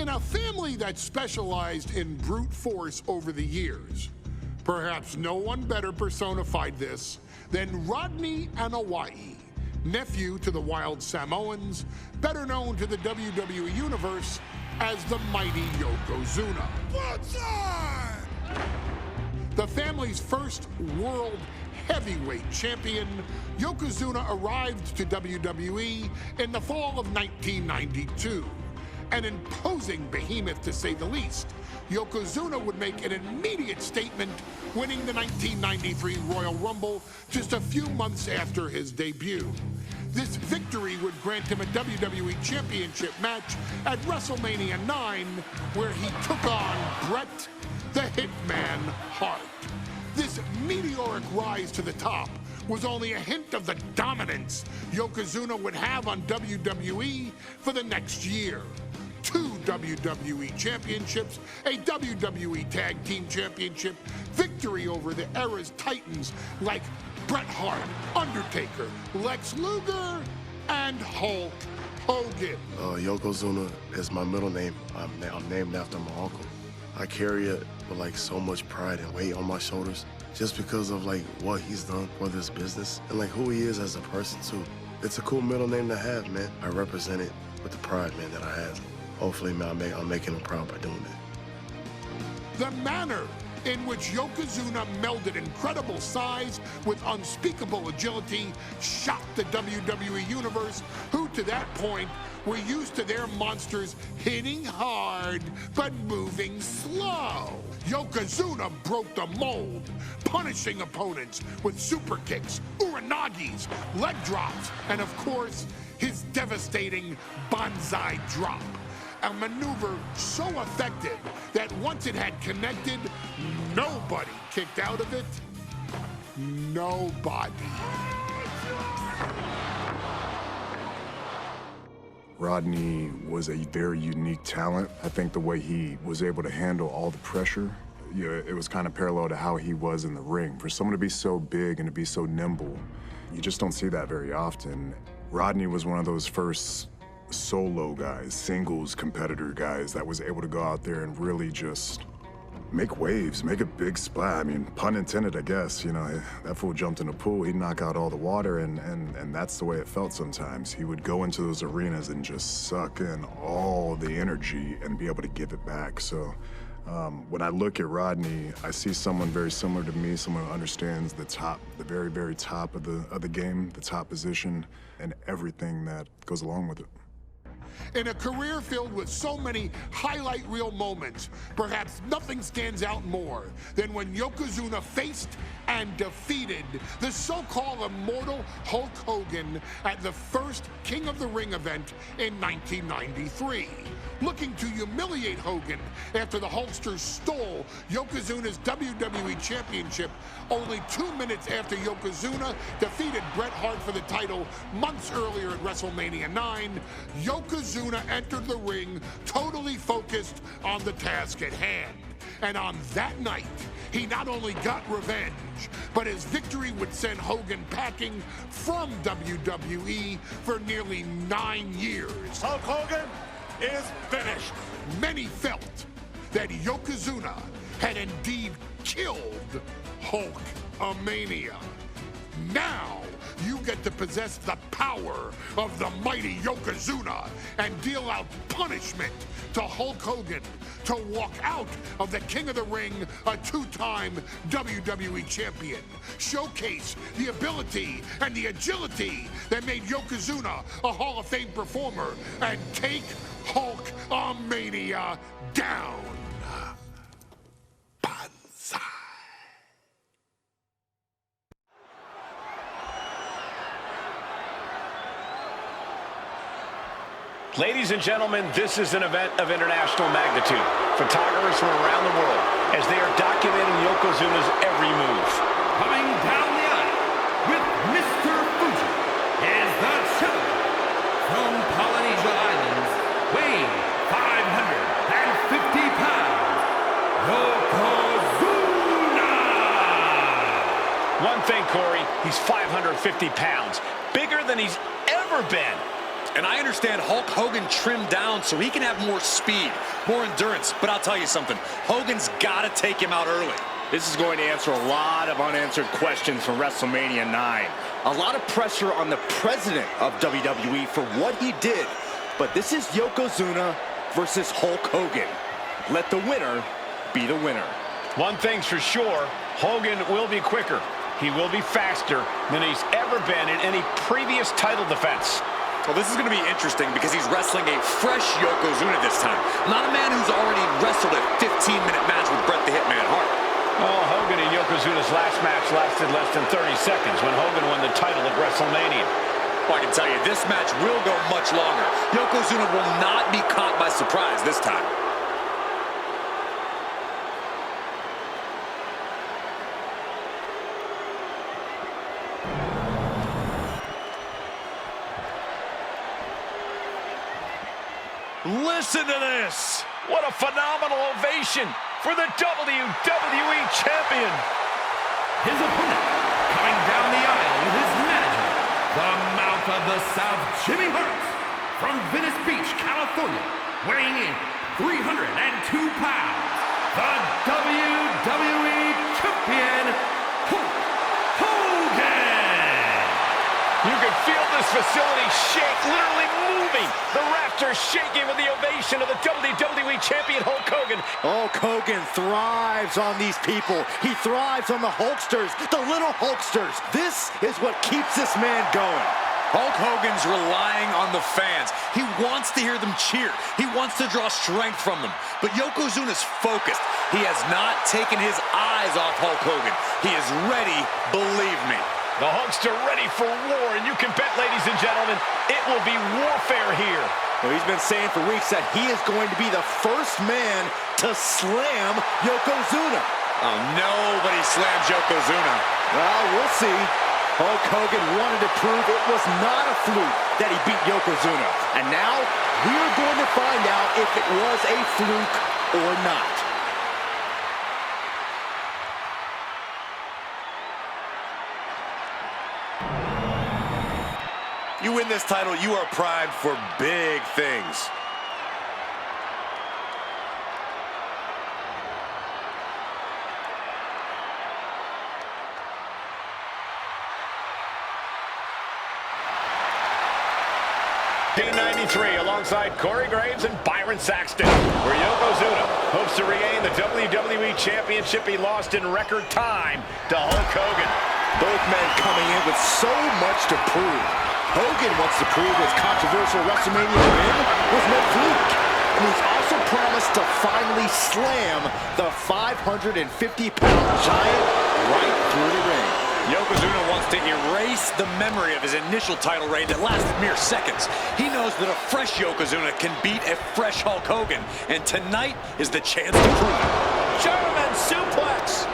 In a family that specialized in brute force over the years, perhaps no one better personified this than Rodney Anawai, nephew to the Wild Samoans, better known to the WWE Universe as the mighty Yokozuna. The family's first world heavyweight champion, Yokozuna arrived to WWE in the fall of 1992. An imposing behemoth, to say the least, Yokozuna would make an immediate statement, winning the 1993 Royal Rumble just a few months after his debut. This victory would grant him a WWE Championship match at WrestleMania 9, where he took on Bret the Hitman Hart. This meteoric rise to the top was only a hint of the dominance Yokozuna would have on WWE for the next year. 2 WWE championships, a WWE Tag Team Championship, victory over the era's titans like Bret Hart, Undertaker, Lex Luger, and Hulk Hogan. Yokozuna is my middle name. I'm named after my uncle. I carry it with like so much pride and weight on my shoulders just because of like what he's done for this business and like who he is as a person too. It's a cool middle name to have, man. I represent it with the pride, man, that I have. Hopefully, man, I'm making him proud by doing that. The manner in which Yokozuna melded incredible size with unspeakable agility shocked the WWE Universe, who to that point were used to their monsters hitting hard but moving slow. Yokozuna broke the mold, punishing opponents with super kicks, uranagis, leg drops, and of course, his devastating banzai drop. A maneuver so effective that once it had connected, nobody kicked out of it. Nobody. Rodney was a very unique talent. I think the way he was able to handle all the pressure, it was kind of parallel to how he was in the ring. For someone to be so big and to be so nimble, you just don't see that very often. Rodney was one of those first solo guys, singles competitor guys that was able to go out there and really just make waves, make a big splash. I mean, pun intended, I guess. You know, that fool jumped in the pool, he'd knock out all the water, and that's the way it felt sometimes. He would go into those arenas and just suck in all the energy and be able to give it back. So when I look at Rodney, I see someone very similar to me, someone who understands the top, the very, very top of the game, the top position, and everything that goes along with it. In a career filled with so many highlight reel moments, perhaps nothing stands out more than when Yokozuna faced and defeated the so-called immortal Hulk Hogan at the first King of the Ring event in 1993. Looking to humiliate Hogan after the Hulkster stole Yokozuna's WWE Championship only 2 minutes after Yokozuna defeated Bret Hart for the title months earlier at WrestleMania 9, Yokozuna entered the ring totally focused on the task at hand. And on that night, he not only got revenge, but his victory would send Hogan packing from WWE for nearly 9 years. Hulk Hogan is finished. Many felt that Yokozuna had indeed killed Hulkamania. Now, you get to possess the power of the mighty Yokozuna and deal out punishment to Hulk Hogan to walk out of the King of the Ring, a 2-time WWE champion. Showcase the ability and the agility that made Yokozuna a Hall of Fame performer and take Hulkamania down. Banzai. Ladies and gentlemen, this is an event of international magnitude. Photographers from around the world as they are documenting Yokozuna's every move. Coming down the aisle with Mr. Fuji is the champion from Polynesia Islands, weighing 550 pounds, Yokozuna! One thing, Corey, he's 550 pounds, bigger than he's ever been. And I understand Hulk Hogan trimmed down so he can have more speed, more endurance. But I'll tell you something, Hogan's got to take him out early. This is going to answer a lot of unanswered questions from WrestleMania 9. A lot of pressure on the president of WWE for what he did. But this is Yokozuna versus Hulk Hogan. Let the winner be the winner. One thing's for sure, Hogan will be quicker. He will be faster than he's ever been in any previous title defense. Well, this is going to be interesting because he's wrestling a fresh Yokozuna this time. Not a man who's already wrestled a 15-minute match with Bret the Hitman Hart. Oh, Hogan and Yokozuna's last match lasted less than 30 seconds when Hogan won the title at WrestleMania. Well, I can tell you, this match will go much longer. Yokozuna will not be caught by surprise this time. Listen to this! What a phenomenal ovation for the WWE Champion! His opponent, coming down the aisle with his manager, the Mouth of the South, Jimmy Hart, from Venice Beach, California, weighing in 302 pounds, the WWE Champion, Hulk Hogan! You can feel this facility shake, literally moving. The rafters shaking with the ovation of the WWE Champion Hulk Hogan. Hulk Hogan thrives on these people. He thrives on the Hulksters, the little Hulksters. This is what keeps this man going. Hulk Hogan's relying on the fans. He wants to hear them cheer. He wants to draw strength from them. But Yokozuna's focused. He has not taken his eyes off Hulk Hogan. He is ready, believe me. The Hulkster ready for war, and you can bet, ladies and gentlemen, it will be warfare here. Well, he's been saying for weeks that he is going to be the first man to slam Yokozuna. Oh, nobody slams Yokozuna. Well, we'll see. Hulk Hogan wanted to prove it was not a fluke that he beat Yokozuna. And now, we're going to find out if it was a fluke or not. You win this title, you are primed for big things. D93 alongside Corey Graves and Byron Saxton, where Yokozuna hopes to regain the WWE Championship he lost in record time to Hulk Hogan. Both men coming in with so much to prove. Hogan wants to prove his controversial WrestleMania win was no fluke. And he's also promised to finally slam the 550-pound giant right through the ring. Yokozuna wants to erase the memory of his initial title reign that lasted mere seconds. He knows that a fresh Yokozuna can beat a fresh Hulk Hogan, and tonight is the chance to prove it. German suplex!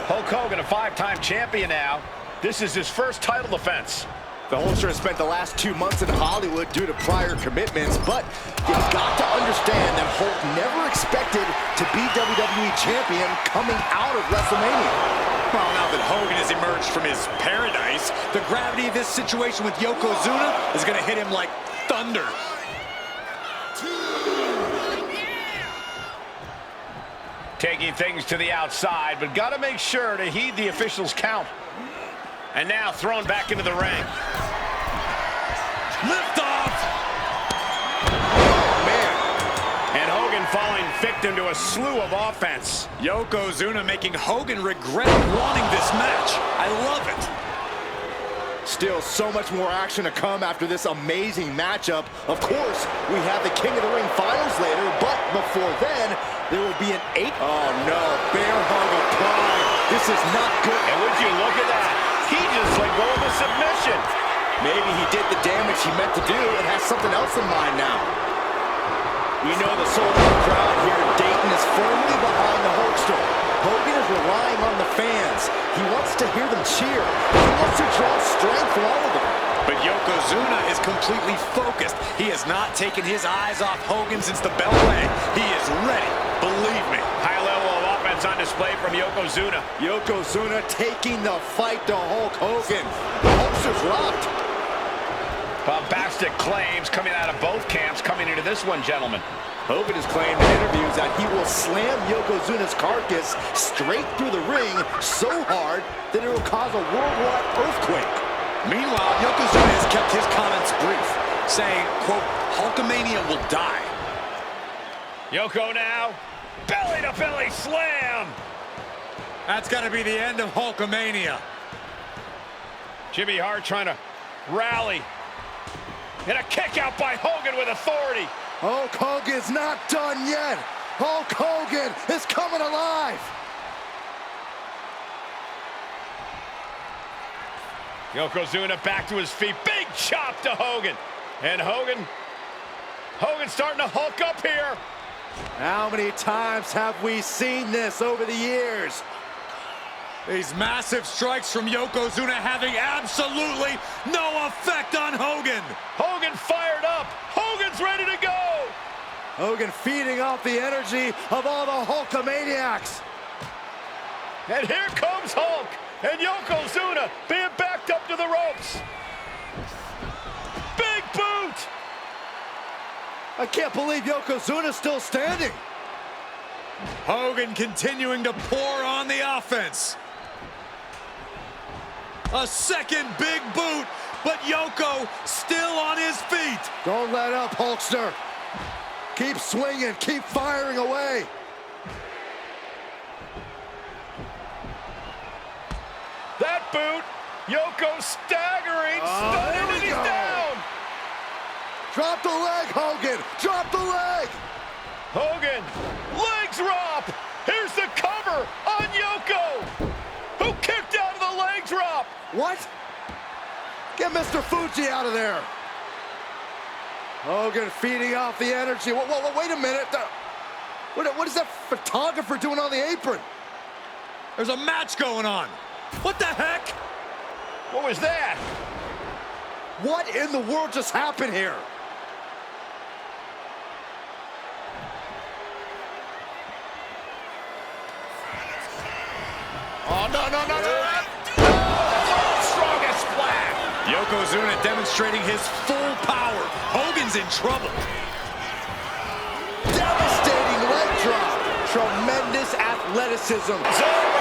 Hulk Hogan, a 5-time champion now. This is his first title defense. The Hulkster has spent the last 2 months in Hollywood due to prior commitments, but you've got to understand that Hulk never expected to be WWE Champion coming out of WrestleMania. Well, now that Hogan has emerged from his paradise, the gravity of this situation with Yokozuna is going to hit him like thunder. Taking things to the outside, but got to make sure to heed the officials' count. And now thrown back into the ring. Lift off! Oh, man. And Hogan falling victim to a slew of offense. Yokozuna making Hogan regret wanting this match. I love it. Still so much more action to come after this amazing matchup. Of course, we have the King of the Ring finals later, but before then, there will be an 8. Oh no, bear hug of pride. This is not good. And would you look at that? He just let go of the submission. Maybe he did the damage he meant to do and has something else in mind now. We know the sold-out crowd here in Dayton is firmly behind the Hulkster. Hogan is relying on the fans. He wants to hear them cheer. He wants to draw strength from all of them. But Yokozuna is completely focused. He has not taken his eyes off Hogan since the bell rang. He is ready, believe me. High level of offense on display from Yokozuna. Yokozuna taking the fight to Hulk Hogan. The Hulkster's rocked. Bombastic claims coming out of both camps coming into this one, gentlemen. Hogan has claimed in interviews that he will slam Yokozuna's carcass straight through the ring so hard that it will cause a worldwide earthquake. Meanwhile, Yokozuna has kept his comments brief, saying, quote, Hulkamania will die. Yoko now, belly-to-belly slam. That's got to be the end of Hulkamania. Jimmy Hart trying to rally. And a kick out by Hogan with authority. Hulk Hogan's not done yet. Hulk Hogan is coming alive. Yokozuna back to his feet. Big chop to Hogan. And Hogan's starting to hulk up here. How many times have we seen this over the years? These massive strikes from Yokozuna having absolutely no effect on Hogan. Hogan fired up. Hogan's ready to go. Hogan feeding off the energy of all the Hulkamaniacs. And here comes Hulk. And Yokozuna being backed up to the ropes. Big boot. I can't believe Yokozuna's still standing. Hogan continuing to pour on the offense. A second big boot, but Yoko still on his feet. Don't let up, Hulkster. Keep swinging, keep firing away. That boot, Yoko staggering, stunning, and he's down. Drop the leg, Hogan. Drop the leg. Hogan, leg drop. Here's the cover on Yoko, who kicked out of the leg drop. What? Get Mr. Fuji out of there. Hogan feeding off the energy. Whoa, wait a minute. What is that photographer doing on the apron? There's a match going on. What the heck? What was that? What in the world just happened here? Oh, no. Strongest splash. Yokozuna demonstrating his full power. Hogan's in trouble. Devastating leg drop. Tremendous athleticism. It's over.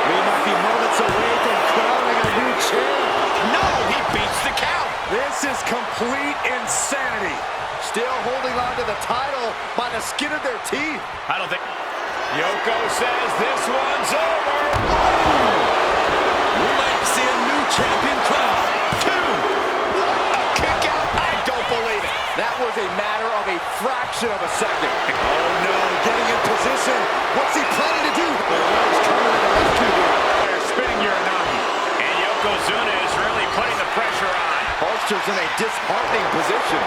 We might be moments away from crowning a new champ. No, he beats the count. This is complete insanity. Still holding on to the title by the skin of their teeth. I don't think... Yoko says this one's over. We might see a new champion crowned. Two. What a kick out. I don't believe it. That was a matter of a fraction of a second. Oh no, getting in position. What's he planning to do? The legs coming to the rescue here. They're spinning Uranagi. And Yokozuna is really putting the pressure on. Hulkster's in a disheartening position.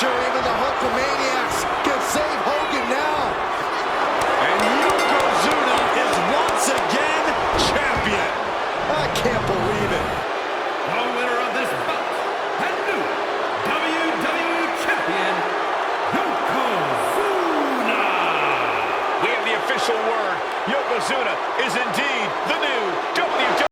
Sure, even the Hulkamaniacs can save Hogan now. And Yokozuna is once again champion. I can't believe it. The winner of this bout and new WWE Champion, Yokozuna. We have the official word. Yokozuna is indeed the new